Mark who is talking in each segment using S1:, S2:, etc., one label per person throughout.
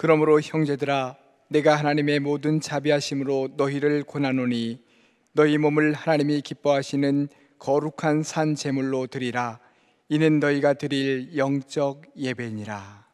S1: 그러므로 형제들아, 내가 하나님의 모든 자비하심으로 너희를 권하노니 너희 몸을 하나님이 기뻐하시는 거룩한 산 제물로 드리라. 이는 너희가 드릴 영적 예배니라.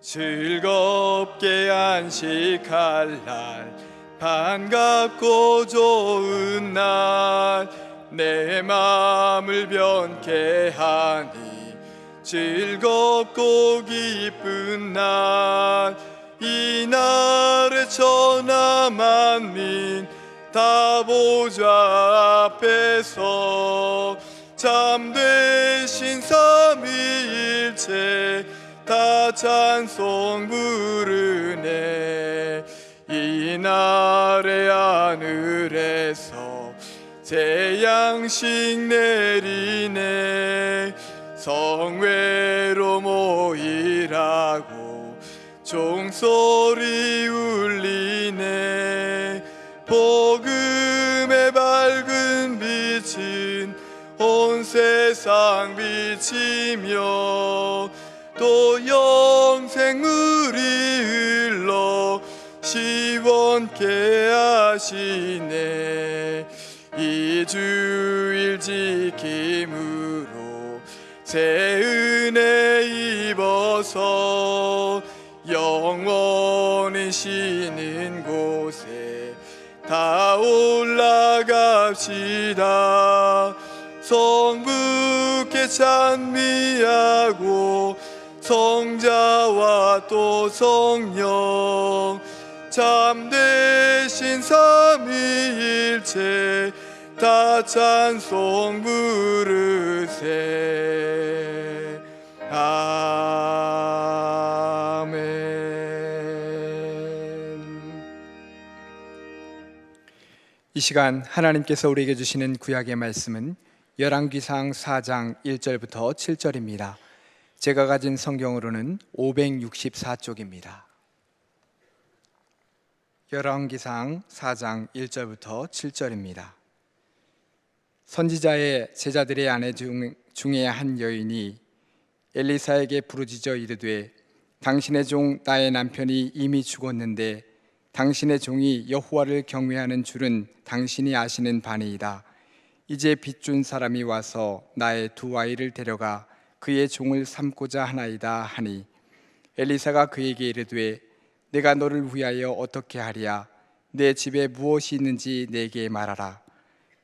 S2: 즐겁게 안식할 날, 반갑고 좋은 날, 내 마음을 변케 하니 즐겁고 기쁜 날, 이 날에 천하 만민 다 보좌 앞에서 참되신 삼위일체 다 찬송 부르네. 이 날에 하늘에서 제 양식 내리네. 성회로 모이라고 종소리 울리네. 복음의 밝은 빛은 온 세상 비치며 또 영생물이 흘러 시원케 하시네. 이 주일 지킴으로 새 은혜 입어서 영원히 쉬는 곳에 다 올라갑시다. 성부께 찬미하고 성자와 또 성령 참되신 삼위일체 다 찬송 부르세. 아멘.
S1: 이 시간 하나님께서 우리에게 주시는 구약의 말씀은 열왕기상 4장 1절부터 7절입니다. 제가 가진 성경으로는 564쪽입니다. 열왕기상 4장 1절부터 7절입니다. 선지자의 제자들의 아내 중에 한 여인이 엘리사에게 부르짖어 이르되, 당신의 종 나의 남편이 이미 죽었는데 당신의 종이 여호와를 경외하는 줄은 당신이 아시는 바니이다. 이제 빚준 사람이 와서 나의 두 아이를 데려가 그의 종을 삼고자 하나이다 하니, 엘리사가 그에게 이르되, 내가 너를 위하여 어떻게 하랴? 내 집에 무엇이 있는지 내게 말하라.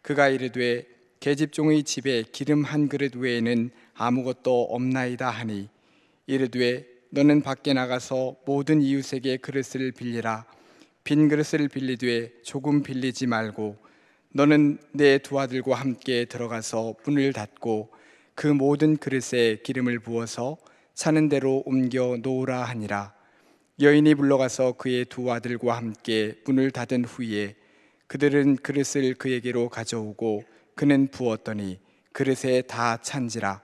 S1: 그가 이르되, 계집종의 집에 기름 한 그릇 외에는 아무것도 없나이다 하니, 이르되, 너는 밖에 나가서 모든 이웃에게 그릇을 빌리라. 빈 그릇을 빌리되 조금 빌리지 말고 너는 내 두 아들과 함께 들어가서 문을 닫고 그 모든 그릇에 기름을 부어서 차는 대로 옮겨 놓으라 하니라. 여인이 물러가서 그의 두 아들과 함께 문을 닫은 후에 그들은 그릇을 그에게로 가져오고 그는 부었더니 그릇에 다 찬지라.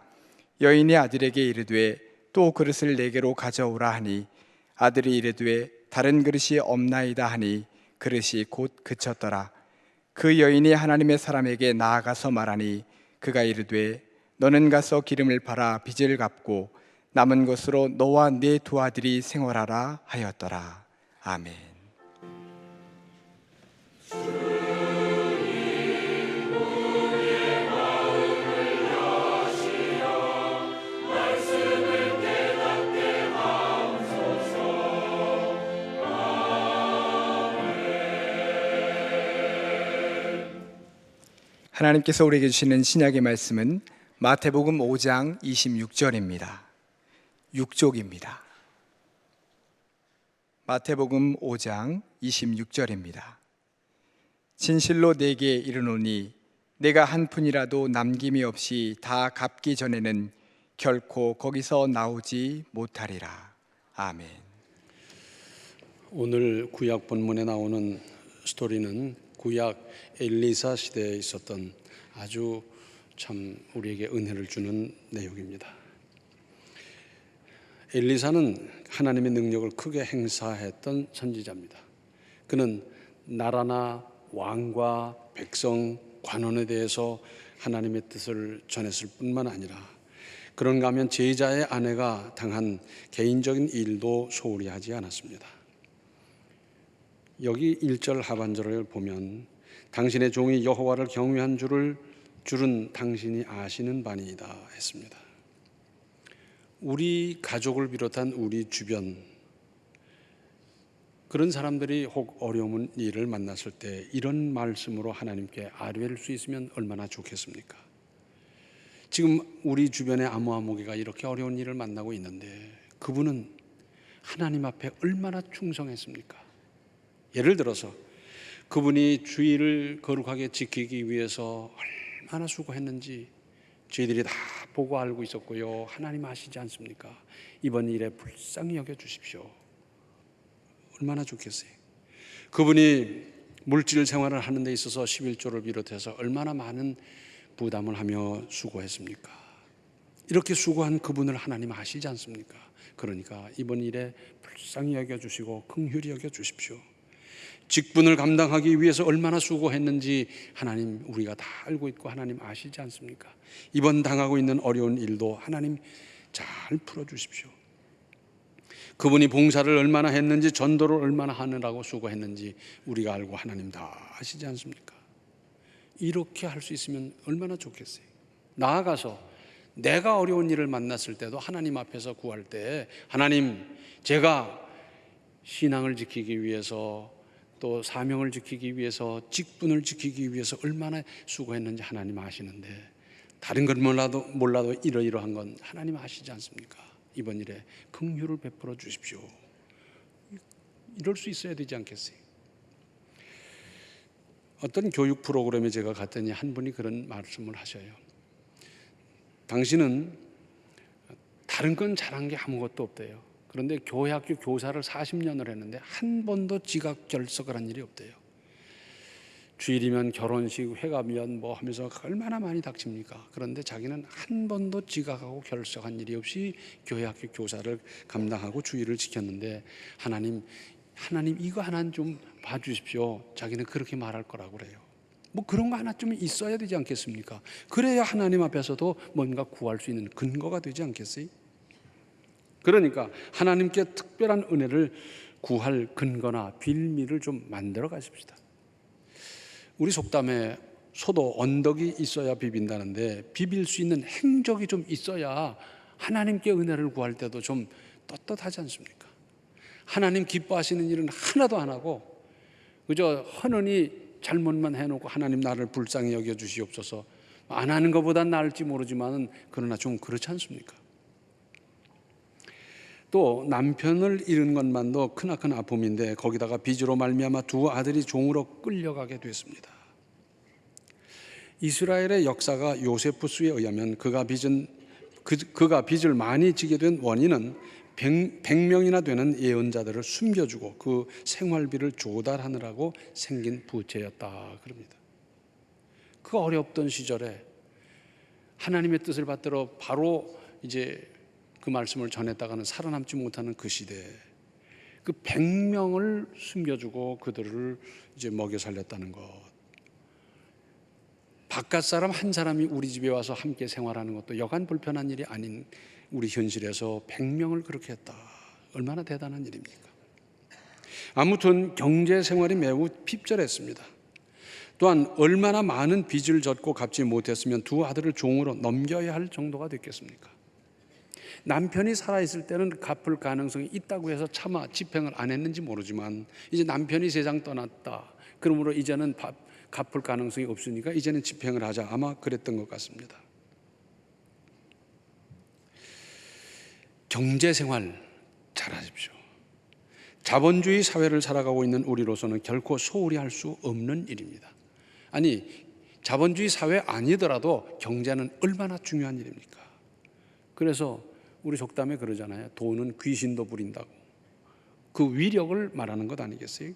S1: 여인이 아들에게 이르되, 또 그릇을 내게로 가져오라 하니, 아들이 이르되, 다른 그릇이 없나이다 하니 그릇이 곧 그쳤더라. 그 여인이 하나님의 사람에게 나아가서 말하니, 그가 이르되, 너는 가서 기름을 팔아 빚을 갚고 남은 것으로 너와 네 두 아들이 생활하라 하였더라. 아멘. 하나님께서 우리에게 주시는 신약의 말씀은 마태복음 5장 26절입니다. 6족입니다. 마태복음 5장 26절입니다. 진실로 내게 이르노니 내가 한 푼이라도 남김이 없이 다 갚기 전에는 결코 거기서 나오지 못하리라. 아멘.
S3: 오늘 구약 본문에 나오는 스토리는 구약 엘리사 시대에 있었던 아주 참 우리에게 은혜를 주는 내용입니다. 엘리사는 하나님의 능력을 크게 행사했던 선지자입니다. 그는 나라나 왕과 백성, 관원에 대해서 하나님의 뜻을 전했을 뿐만 아니라 그런가 하면 제자의 아내가 당한 개인적인 일도 소홀히 하지 않았습니다. 여기 1절 하반절을 보면 당신의 종이 여호와를 경외한 줄은 당신이 아시는 바니이다 했습니다. 우리 가족을 비롯한 우리 주변 그런 사람들이 혹 어려운 일을 만났을 때 이런 말씀으로 하나님께 아뢰를 수 있으면 얼마나 좋겠습니까? 지금 우리 주변에 아무아무개가 이렇게 어려운 일을 만나고 있는데 그분은 하나님 앞에 얼마나 충성했습니까? 예를 들어서 그분이 주의를 거룩하게 지키기 위해서 얼마나 수고했는지 저희들이 다 보고 알고 있었고요. 하나님 아시지 않습니까? 이번 일에 불쌍히 여겨 주십시오. 얼마나 좋겠어요. 그분이 물질 생활을 하는 데 있어서 11조를 비롯해서 얼마나 많은 부담을 하며 수고했습니까? 이렇게 수고한 그분을 하나님 아시지 않습니까? 그러니까 이번 일에 불쌍히 여겨 주시고 긍휼히 여겨 주십시오. 직분을 감당하기 위해서 얼마나 수고했는지 하나님 우리가 다 알고 있고 하나님 아시지 않습니까? 이번 당하고 있는 어려운 일도 하나님 잘 풀어주십시오. 그분이 봉사를 얼마나 했는지 전도를 얼마나 하느라고 수고했는지 우리가 알고 하나님 다 아시지 않습니까? 이렇게 할 수 있으면 얼마나 좋겠어요. 나아가서 내가 어려운 일을 만났을 때도 하나님 앞에서 구할 때 하나님 제가 신앙을 지키기 위해서 또 사명을 지키기 위해서 직분을 지키기 위해서 얼마나 수고했는지 하나님 아시는데 다른 건 몰라도 이러이러한 건 하나님 아시지 않습니까? 이번 일에 긍휼을 베풀어 주십시오. 이럴 수 있어야 되지 않겠어요? 어떤 교육 프로그램에 제가 갔더니 한 분이 그런 말씀을 하셔요. 당신은 다른 건 잘한 게 아무것도 없대요. 그런데 교회학교 교사를 40년을 했는데 한 번도 지각 결석을 한 일이 없대요. 주일이면 결혼식, 회가면 뭐 하면서 얼마나 많이 닥칩니까? 그런데 자기는 한 번도 지각하고 결석한 일이 없이 교회학교 교사를 감당하고 주일을 지켰는데 하나님 이거 하나 좀 봐주십시오. 자기는 그렇게 말할 거라고 그래요. 뭐 그런 거 하나 좀 있어야 되지 않겠습니까? 그래야 하나님 앞에서도 뭔가 구할 수 있는 근거가 되지 않겠어요? 그러니까 하나님께 특별한 은혜를 구할 근거나 빌미를 좀 만들어 가십시다. 우리 속담에 소도 언덕이 있어야 비빈다는데 비빌 수 있는 행적이 좀 있어야 하나님께 은혜를 구할 때도 좀 떳떳하지 않습니까? 하나님 기뻐하시는 일은 하나도 안 하고 그저 헌언이 잘못만 해놓고 하나님 나를 불쌍히 여겨 주시옵소서 안 하는 것보단 나을지 모르지만 그러나 좀 그렇지 않습니까? 또 남편을 잃은 것만도 크나큰 아픔인데 거기다가 빚으로 말미암아 두 아들이 종으로 끌려가게 됐습니다. 이스라엘의 역사가 요세푸스에 의하면 그가 빚을 많이 지게 된 원인은 100명이나 되는 예언자들을 숨겨주고 그 생활비를 조달하느라고 생긴 부채였다 그럽니다. 그 어렵던 시절에 하나님의 뜻을 받들어 바로 이제 그 말씀을 전했다가는 살아남지 못하는 그 시대에 그 100명을 숨겨주고 그들을 이제 먹여 살렸다는 것. 바깥 사람 한 사람이 우리 집에 와서 함께 생활하는 것도 여간 불편한 일이 아닌 우리 현실에서 100명을 그렇게 했다. 얼마나 대단한 일입니까? 아무튼 경제 생활이 매우 핍절했습니다. 또한 얼마나 많은 빚을 졌고 갚지 못했으면 두 아들을 종으로 넘겨야 할 정도가 됐겠습니까? 남편이 살아있을 때는 갚을 가능성이 있다고 해서 차마 집행을 안 했는지 모르지만 이제 남편이 세상 떠났다. 그러므로 이제는 갚을 가능성이 없으니까 이제는 집행을 하자. 아마 그랬던 것 같습니다. 경제생활 잘하십시오. 자본주의 사회를 살아가고 있는 우리로서는 결코 소홀히 할 수 없는 일입니다. 아니 자본주의 사회 아니더라도 경제는 얼마나 중요한 일입니까? 그래서 우리 속담에 그러잖아요. 돈은 귀신도 부린다고. 그 위력을 말하는 것 아니겠어요?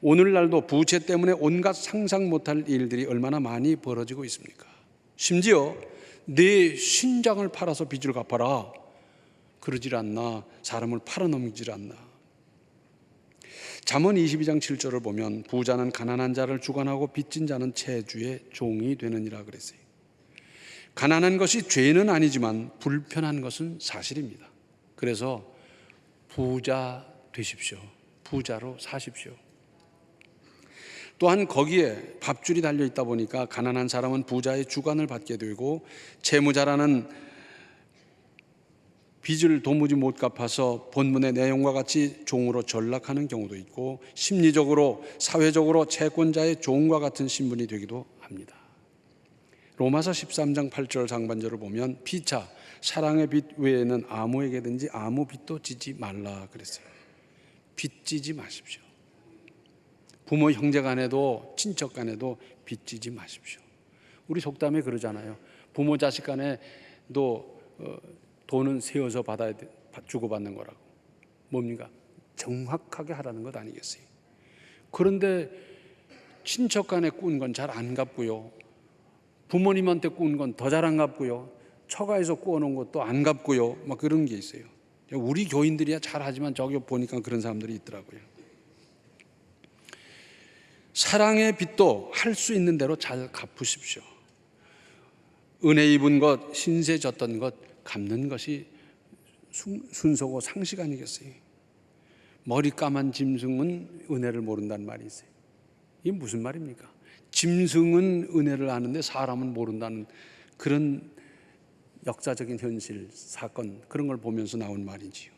S3: 오늘날도 부채 때문에 온갖 상상 못할 일들이 얼마나 많이 벌어지고 있습니까? 심지어 내 신장을 팔아서 빚을 갚아라 그러질 않나, 사람을 팔아넘기질 않나. 잠언 22장 7절을 보면 부자는 가난한 자를 주관하고 빚진 자는 채주의 종이 되느니라 그랬어요. 가난한 것이 죄는 아니지만 불편한 것은 사실입니다. 그래서 부자 되십시오. 부자로 사십시오. 또한 거기에 밥줄이 달려 있다 보니까 가난한 사람은 부자의 주관을 받게 되고 채무자라는 빚을 도무지 못 갚아서 본문의 내용과 같이 종으로 전락하는 경우도 있고 심리적으로 사회적으로 채권자의 종과 같은 신분이 되기도 합니다. 로마서 13장 8절 상반절을 보면 피차 사랑의 빚 외에는 아무에게든지 아무 빚도 지지 말라 그랬어요. 빚 지지 마십시오. 부모 형제 간에도 친척 간에도 빚 지지 마십시오. 우리 속담에 그러잖아요. 부모 자식 간에도 돈은 세어서 받아야 돼, 주고받는 거라고. 뭡니까? 정확하게 하라는 것 아니겠어요? 그런데 친척 간에 꾼 건 잘 안 갚고요. 부모님한테 꾼 건 더 잘 안 갚고요. 처가에서 꾸어놓은 것도 안 갚고요. 막 그런 게 있어요. 우리 교인들이야 잘하지만 저기 보니까 그런 사람들이 있더라고요. 사랑의 빚도 할 수 있는 대로 잘 갚으십시오. 은혜 입은 것, 신세 졌던 것 갚는 것이 순서고 상식 아니겠어요? 머리 까만 짐승은 은혜를 모른다는 말이 있어요. 이게 무슨 말입니까? 짐승은 은혜를 아는데 사람은 모른다는 그런 역사적인 현실, 사건, 그런 걸 보면서 나온 말이지요.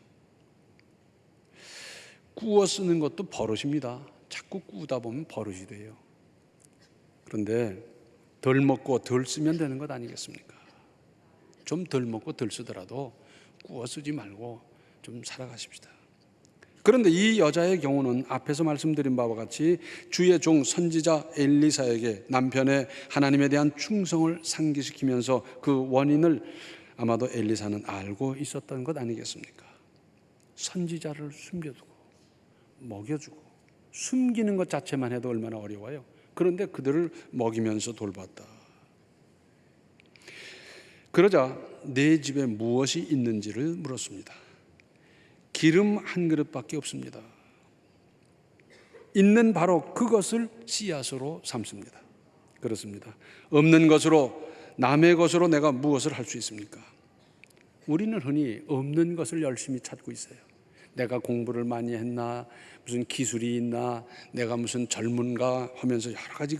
S3: 꾸어 쓰는 것도 버릇입니다. 자꾸 꾸다 보면 버릇이 돼요. 그런데 덜 먹고 덜 쓰면 되는 것 아니겠습니까? 좀 덜 먹고 덜 쓰더라도 꾸어 쓰지 말고 좀 살아가십시다. 그런데 이 여자의 경우는 앞에서 말씀드린 바와 같이 주의 종 선지자 엘리사에게 남편의 하나님에 대한 충성을 상기시키면서 그 원인을 아마도 엘리사는 알고 있었던 것 아니겠습니까? 선지자를 숨겨두고 먹여주고 숨기는 것 자체만 해도 얼마나 어려워요. 그런데 그들을 먹이면서 돌봤다. 그러자 내 집에 무엇이 있는지를 물었습니다. 기름 한 그릇밖에 없습니다. 있는 바로 그것을 씨앗으로 삼습니다. 그렇습니다. 없는 것으로, 남의 것으로 내가 무엇을 할 수 있습니까? 우리는 흔히 없는 것을 열심히 찾고 있어요. 내가 공부를 많이 했나, 무슨 기술이 있나, 내가 무슨 젊은가 하면서 여러 가지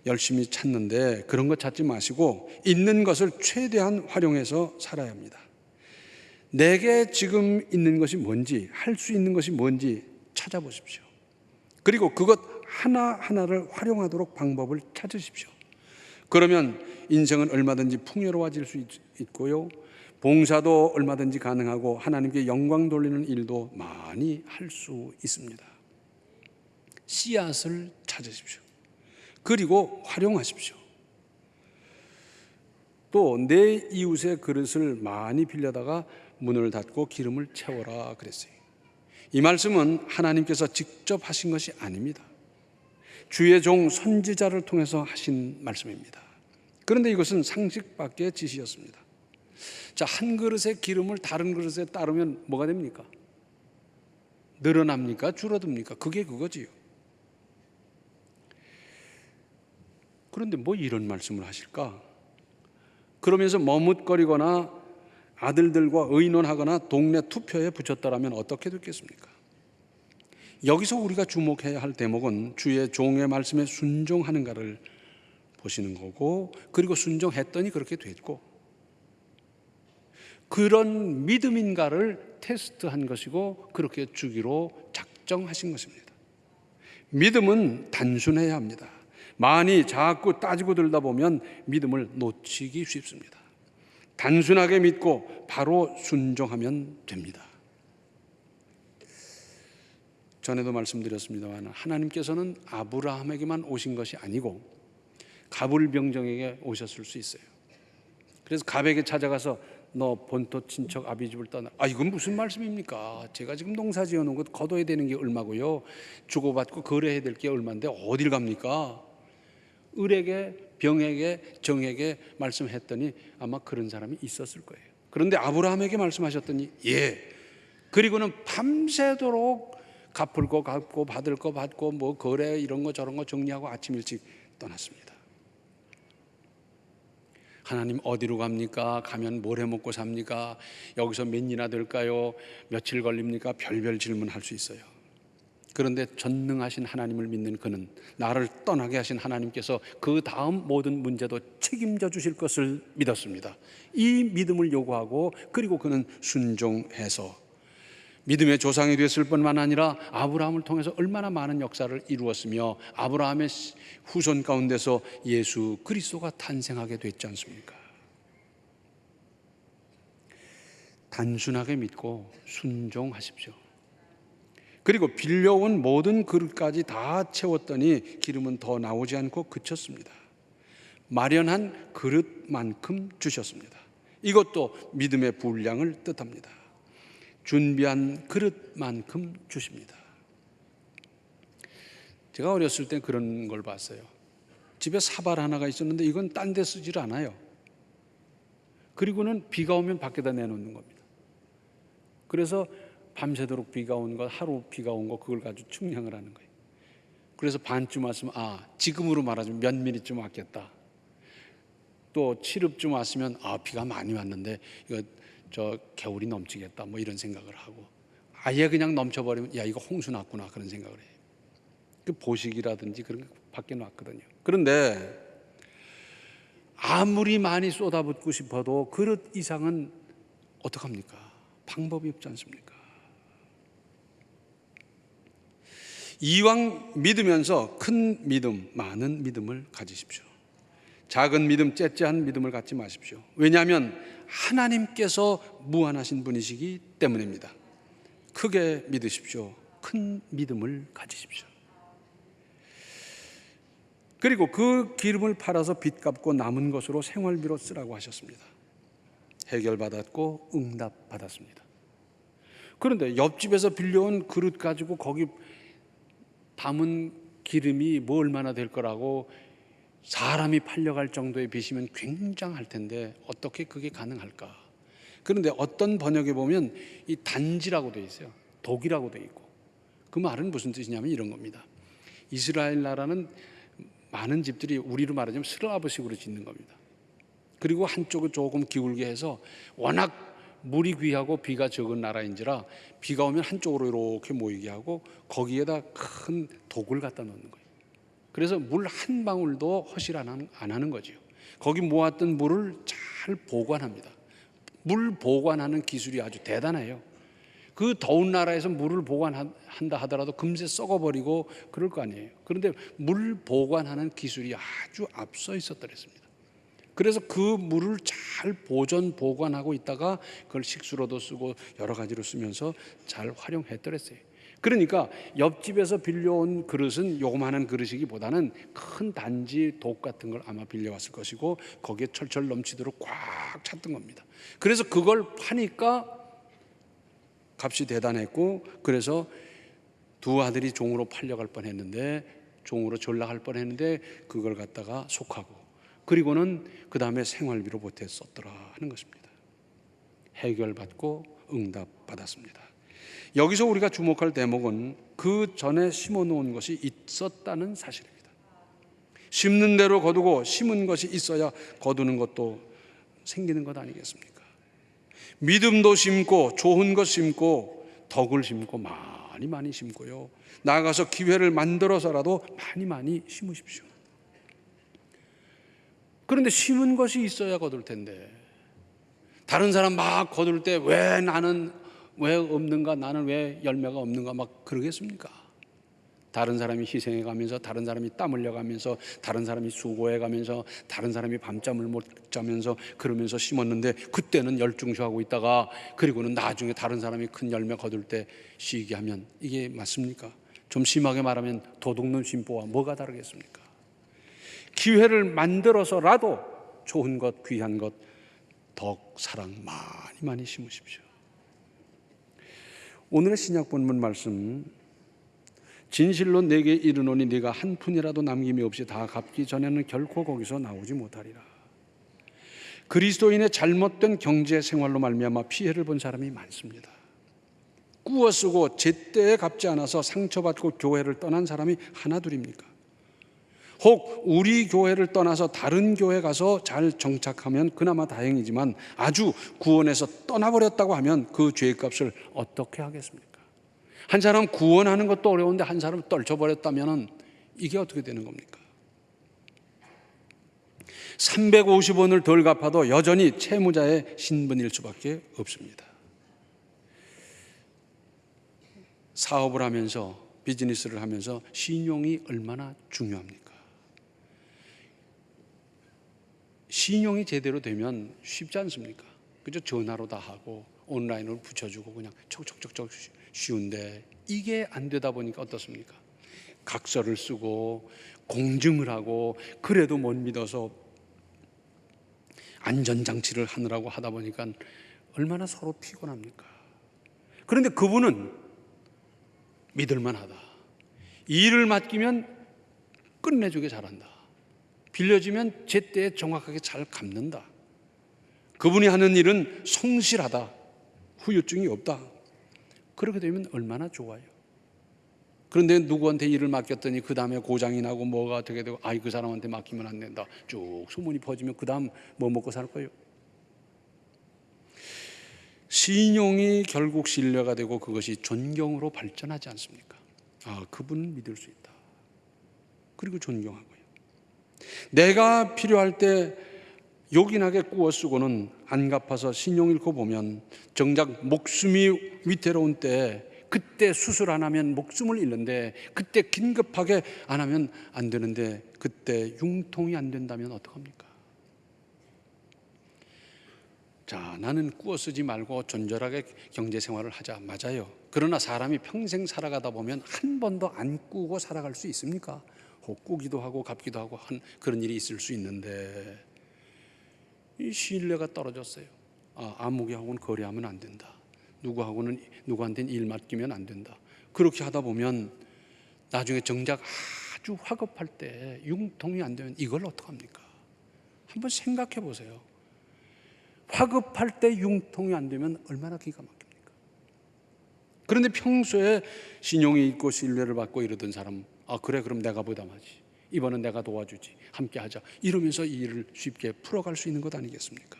S3: 열심히 찾는데 그런 것 찾지 마시고 있는 것을 최대한 활용해서 살아야 합니다. 내게 지금 있는 것이 뭔지, 할 수 있는 것이 뭔지 찾아보십시오. 그리고 그것 하나하나를 활용하도록 방법을 찾으십시오. 그러면 인생은 얼마든지 풍요로워질 수 있고요. 봉사도 얼마든지 가능하고 하나님께 영광 돌리는 일도 많이 할 수 있습니다. 씨앗을 찾으십시오. 그리고 활용하십시오. 또 내 이웃의 그릇을 많이 빌려다가 문을 닫고 기름을 채워라 그랬어요. 이 말씀은 하나님께서 직접 하신 것이 아닙니다. 주의 종 선지자를 통해서 하신 말씀입니다. 그런데 이것은 상식 밖의 지시였습니다. 자, 한 그릇의 기름을 다른 그릇에 따르면 뭐가 됩니까? 늘어납니까? 줄어듭니까? 그게 그거지요. 그런데 뭐 이런 말씀을 하실까? 그러면서 머뭇거리거나 아들들과 의논하거나 동네 투표에 붙였더라면 어떻게 됐겠습니까? 여기서 우리가 주목해야 할 대목은 주의 종의 말씀에 순종하는가를 보시는 거고, 그리고 순종했더니 그렇게 됐고, 그런 믿음인가를 테스트한 것이고 그렇게 주기로 작정하신 것입니다. 믿음은 단순해야 합니다. 많이 자꾸 따지고 들다 보면 믿음을 놓치기 쉽습니다. 단순하게 믿고 바로 순종하면 됩니다. 전에도 말씀드렸습니다만 하나님께서는 아브라함에게만 오신 것이 아니고 가불병정에게 오셨을 수 있어요. 그래서 갑에게 찾아가서 너 본토 친척 아비집을 떠나. 이건 무슨 말씀입니까? 제가 지금 농사 지어놓은 것 거둬야 되는 게 얼마고요, 주고받고 거래해야 될 게 얼마인데 어딜 갑니까? 을에게, 병에게, 정에게 말씀했더니 아마 그런 사람이 있었을 거예요. 그런데 아브라함에게 말씀하셨더니 그리고는 밤새도록 갚을 거 갚고 받을 거 받고 뭐 거래 이런 거 저런 거 정리하고 아침 일찍 떠났습니다. 하나님 어디로 갑니까? 가면 뭘 해먹고 삽니까? 여기서 몇 년이나 될까요? 며칠 걸립니까? 별별 질문할 수 있어요. 그런데 전능하신 하나님을 믿는 그는, 나를 떠나게 하신 하나님께서 그 다음 모든 문제도 책임져 주실 것을 믿었습니다. 이 믿음을 요구하고 그리고 그는 순종해서 믿음의 조상이 됐을 뿐만 아니라 아브라함을 통해서 얼마나 많은 역사를 이루었으며 아브라함의 후손 가운데서 예수 그리스도가 탄생하게 됐지 않습니까? 단순하게 믿고 순종하십시오. 그리고 빌려온 모든 그릇까지 다 채웠더니 기름은 더 나오지 않고 그쳤습니다. 마련한 그릇만큼 주셨습니다. 이것도 믿음의 분량을 뜻합니다. 준비한 그릇만큼 주십니다. 제가 어렸을 때 그런 걸 봤어요. 집에 사발 하나가 있었는데 이건 딴 데 쓰질 않아요. 그리고는 비가 오면 밖에다 내놓는 겁니다. 그래서 밤새도록 비가 온 것, 하루 비가 온 거 그걸 가지고 측량을 하는 거예요. 그래서 반쯤 왔으면 지금으로 말하자면 몇 미리쯤 왔겠다. 또 7읍쯤 왔으면 비가 많이 왔는데 이거 저 겨울이 넘치겠다 뭐 이런 생각을 하고, 아예 그냥 넘쳐버리면 이거 홍수 났구나 그런 생각을 해요. 그 보식이라든지 그런 게 밖에 놨거든요. 그런데 아무리 많이 쏟아붓고 싶어도 그릇 이상은 어떡합니까? 방법이 없지 않습니까? 이왕 믿으면서 큰 믿음, 많은 믿음을 가지십시오. 작은 믿음, 째째한 믿음을 갖지 마십시오. 왜냐하면 하나님께서 무한하신 분이시기 때문입니다. 크게 믿으십시오. 큰 믿음을 가지십시오. 그리고 그 기름을 팔아서 빚 갚고 남은 것으로 생활비로 쓰라고 하셨습니다. 해결받았고 응답받았습니다. 그런데 옆집에서 빌려온 그릇 가지고 거기 담은 기름이 뭐 얼마나 될 거라고 사람이 팔려갈 정도의 빚이면 굉장할 텐데 어떻게 그게 가능할까? 그런데 어떤 번역에 보면 이 단지라고 되어 있어요. 독이라고 되어 있고, 그 말은 무슨 뜻이냐면 이런 겁니다. 이스라엘 나라는 많은 집들이 우리로 말하자면 슬라브식으로 짓는 겁니다. 그리고 한쪽을 조금 기울게 해서 워낙 물이 귀하고 비가 적은 나라인지라 비가 오면 한쪽으로 이렇게 모이게 하고 거기에다 큰 독을 갖다 놓는 거예요. 그래서 물 한 방울도 허실 안 하는 거죠. 거기 모았던 물을 잘 보관합니다. 물 보관하는 기술이 아주 대단해요. 그 더운 나라에서 물을 보관한다 하더라도 금세 썩어버리고 그럴 거 아니에요. 그런데 물 보관하는 기술이 아주 앞서 있었더랬습니다. 그래서 그 물을 잘 보관하고 있다가 그걸 식수로도 쓰고 여러 가지로 쓰면서 잘 활용했더랬어요. 그러니까 옆집에서 빌려온 그릇은 요만한 그릇이기보다는 큰 단지 독 같은 걸 아마 빌려왔을 것이고 거기에 철철 넘치도록 꽉 찼던 겁니다. 그래서 그걸 파니까 값이 대단했고, 그래서 두 아들이 종으로 팔려갈 뻔했는데, 종으로 전락할 뻔했는데 그걸 갖다가 속하고, 그리고는 그 다음에 생활비로 보태 썼더라 하는 것입니다. 해결받고 응답받았습니다. 여기서 우리가 주목할 대목은 그 전에 심어놓은 것이 있었다는 사실입니다. 심는 대로 거두고 심은 것이 있어야 거두는 것도 생기는 것 아니겠습니까? 믿음도 심고 좋은 것 심고 덕을 심고 많이 심고요, 나아가서 기회를 만들어서라도 많이 심으십시오. 그런데 심은 것이 있어야 거둘 텐데, 다른 사람 막 거둘 때 왜 나는 왜 없는가, 나는 왜 열매가 없는가 막 그러겠습니까? 다른 사람이 희생해 가면서, 다른 사람이 땀 흘려 가면서, 다른 사람이 수고해 가면서, 다른 사람이 밤잠을 못 자면서 그러면서 심었는데 그때는 열중쇼하고 있다가 그리고는 나중에 다른 사람이 큰 열매 거둘 때 쉬게 하면 이게 맞습니까? 좀 심하게 말하면 도둑놈 심보와 뭐가 다르겠습니까? 기회를 만들어서라도 좋은 것, 귀한 것 더욱 사랑 많이 많이 심으십시오. 오늘의 신약 본문 말씀, 진실로 내게 이르노니 네가 한 푼이라도 남김이 없이 다 갚기 전에는 결코 거기서 나오지 못하리라. 그리스도인의 잘못된 경제 생활로 말미암아 피해를 본 사람이 많습니다. 꾸어 쓰고 제때에 갚지 않아서 상처받고 교회를 떠난 사람이 하나둘입니까? 혹 우리 교회를 떠나서 다른 교회 가서 잘 정착하면 그나마 다행이지만 아주 구원에서 떠나버렸다고 하면 그 죄값을 어떻게 하겠습니까? 한 사람 구원하는 것도 어려운데 한 사람 떨쳐버렸다면 이게 어떻게 되는 겁니까? 350원을 덜 갚아도 여전히 채무자의 신분일 수밖에 없습니다. 사업을 하면서, 비즈니스를 하면서 신용이 얼마나 중요합니까? 신용이 제대로 되면 쉽지 않습니까? 그죠? 전화로 다 하고 온라인으로 붙여주고 그냥 척척척척 쉬운데 이게 안 되다 보니까 어떻습니까? 각서를 쓰고 공증을 하고 그래도 못 믿어서 안전장치를 하느라고 하다 보니까 얼마나 서로 피곤합니까? 그런데 그분은 믿을만하다. 일을 맡기면 끝내주게 잘한다. 빌려주면 제때에 정확하게 잘 갚는다. 그분이 하는 일은 성실하다. 후유증이 없다. 그렇게 되면 얼마나 좋아요. 그런데 누구한테 일을 맡겼더니 그 다음에 고장이 나고 뭐가 어떻게 되고 그 사람한테 맡기면 안 된다. 쭉 소문이 퍼지면 그 다음 뭐 먹고 살 거예요? 신용이 결국 신뢰가 되고 그것이 존경으로 발전하지 않습니까? 그분은 믿을 수 있다. 그리고 존경하고요. 내가 필요할 때 요긴하게 꾸어 쓰고는 안 갚아서 신용 잃고 보면 정작 목숨이 위태로운 때 그때 수술 안 하면 목숨을 잃는데 그때 긴급하게 안 하면 안 되는데 그때 융통이 안 된다면 어떡합니까? 자, 나는 꾸어 쓰지 말고 존절하게 경제생활을 하자. 맞아요. 그러나 사람이 평생 살아가다 보면 한 번도 안 꾸고 살아갈 수 있습니까? 혹 꾸기도 하고 갚기도 하고 그런 일이 있을 수 있는데 이 신뢰가 떨어졌어요. 아무개하고는 거래하면 안 된다. 누구한테는 일 맡기면 안 된다. 그렇게 하다 보면 나중에 정작 아주 화급할 때 융통이 안 되면 이걸 어떡합니까? 한번 생각해 보세요. 화급할 때 융통이 안 되면 얼마나 기가 막힙니까? 그런데 평소에 신용이 있고 신뢰를 받고 이러던 사람, 그래 그럼 내가 부담하지. 이번은 내가 도와주지. 함께 하자. 이러면서 이 일을 쉽게 풀어갈 수 있는 것 아니겠습니까?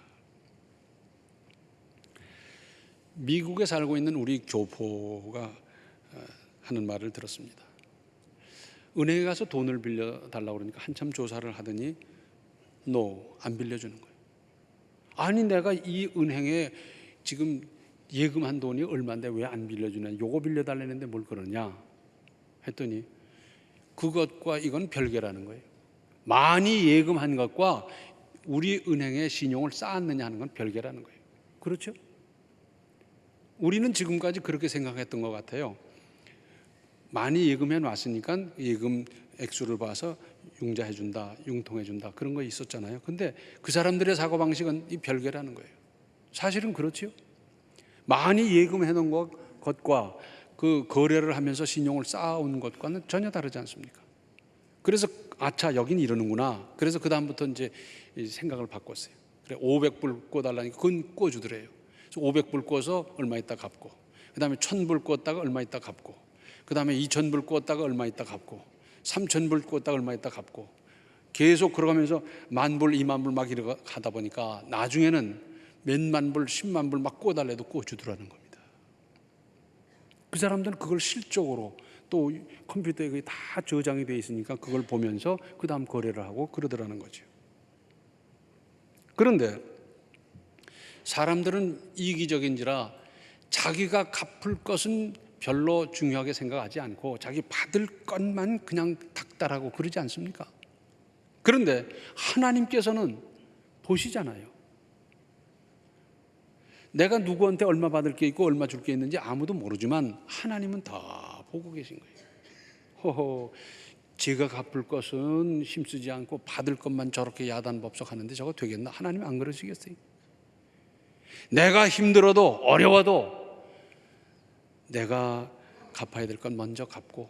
S3: 미국에 살고 있는 우리 교포가 하는 말을 들었습니다. 은행에 가서 돈을 빌려달라고 그러니까 한참 조사를 하더니 안 빌려주는 거예요. 아니 내가 이 은행에 지금 예금한 돈이 얼마인데 왜 안 빌려주냐. 요거 빌려달라는데 뭘 그러냐 했더니 그것과 이건 별개라는 거예요. 많이 예금한 것과 우리 은행의 신용을 쌓았느냐 하는 건 별개라는 거예요. 그렇죠? 우리는 지금까지 그렇게 생각했던 것 같아요. 많이 예금해 놨으니까 예금 액수를 봐서 융자해 준다, 융통해 준다 그런 거 있었잖아요. 근데 그 사람들의 사고방식은 이 별개라는 거예요. 사실은 그렇죠. 많이 예금해 놓은 것과 그 거래를 하면서 신용을 쌓아온 것과는 전혀 다르지 않습니까? 그래서 여긴 이러는구나. 그래서 그 다음부터 이제 생각을 바꿨어요. 그래 500불 꿔달라니까 그건 꿔주더래요. 그래서 500불 꿔서 얼마 있다 갚고, 그 다음에 1000불 꿨다가 얼마 있다 갚고, 그 다음에 2000불 꿨다가 얼마 있다 갚고, 3000불 꿨다가 얼마 있다 갚고, 계속 그러면서 10,000불, 20,000불 막 이렇게 하다 보니까 나중에는 몇만 불, 10만 불 막 꿔달래도 꿔주더라는 겁니다. 그 사람들은 그걸 실적으로 또 컴퓨터에 그게 다 저장이 되어 있으니까 그걸 보면서 그 다음 거래를 하고 그러더라는 거죠. 그런데 사람들은 이기적인지라 자기가 갚을 것은 별로 중요하게 생각하지 않고 자기 받을 것만 그냥 닥달하고 그러지 않습니까? 그런데 하나님께서는 보시잖아요. 내가 누구한테 얼마 받을 게 있고 얼마 줄 게 있는지 아무도 모르지만 하나님은 다 보고 계신 거예요. 허허, 제가 갚을 것은 힘쓰지 않고 받을 것만 저렇게 야단법석하는데 저거 되겠나? 하나님 안 그러시겠어요? 내가 힘들어도 어려워도 내가 갚아야 될 건 먼저 갚고,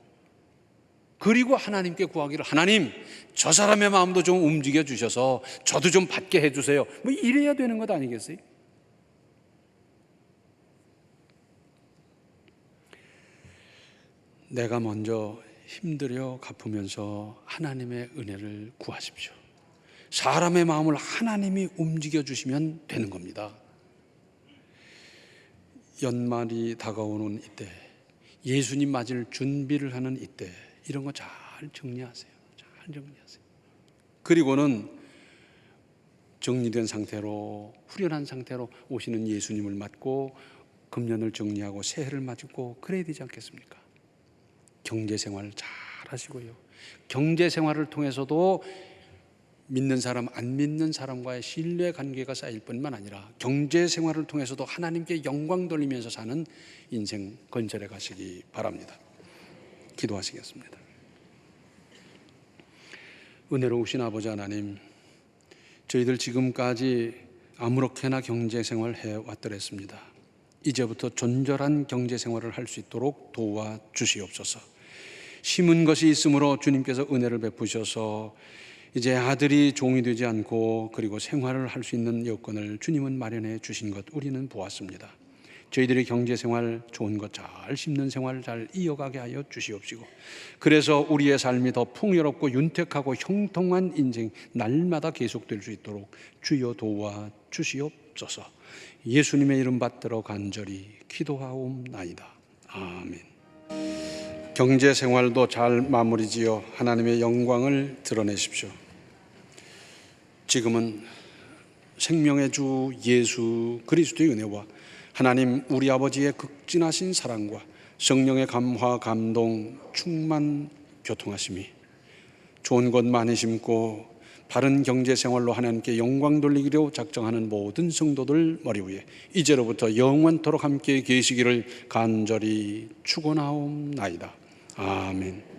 S3: 그리고 하나님께 구하기를, 하나님 저 사람의 마음도 좀 움직여 주셔서 저도 좀 받게 해주세요. 뭐 이래야 되는 것 아니겠어요? 내가 먼저 힘들여 갚으면서 하나님의 은혜를 구하십시오. 사람의 마음을 하나님이 움직여 주시면 되는 겁니다. 연말이 다가오는 이때, 예수님 맞을 준비를 하는 이때, 이런 거 잘 정리하세요. 잘 정리하세요. 그리고는 정리된 상태로, 후련한 상태로 오시는 예수님을 맞고 금년을 정리하고 새해를 맞고 그래야 되지 않겠습니까? 경제생활 잘 하시고요. 경제생활을 통해서도 믿는 사람, 안 믿는 사람과의 신뢰관계가 쌓일 뿐만 아니라 경제생활을 통해서도 하나님께 영광 돌리면서 사는 인생 건설해 가시기 바랍니다. 기도하시겠습니다. 은혜로우신 아버지 하나님, 저희들 지금까지 아무렇게나 경제생활 해왔더랬습니다. 이제부터 존절한 경제생활을 할 수 있도록 도와주시옵소서. 심은 것이 있으므로 주님께서 은혜를 베푸셔서 이제 아들이 종이 되지 않고 그리고 생활을 할 수 있는 여건을 주님은 마련해 주신 것 우리는 보았습니다. 저희들의 경제생활 좋은 것 잘 심는 생활 잘 이어가게 하여 주시옵시고, 그래서 우리의 삶이 더 풍요롭고 윤택하고 형통한 인생 날마다 계속될 수 있도록 주여 도와 주시옵소서. 예수님의 이름 받들어 간절히 기도하옵나이다. 아멘. 경제생활도 잘 마무리지어 하나님의 영광을 드러내십시오. 지금은 생명의 주 예수 그리스도의 은혜와 하나님 우리 아버지의 극진하신 사랑과 성령의 감화 감동 충만 교통하심이 좋은 것 많이 심고 바른 경제생활로 하나님께 영광 돌리기로 작정하는 모든 성도들 머리 위에 이제로부터 영원토록 함께 계시기를 간절히 축원하옵나이다. 아멘.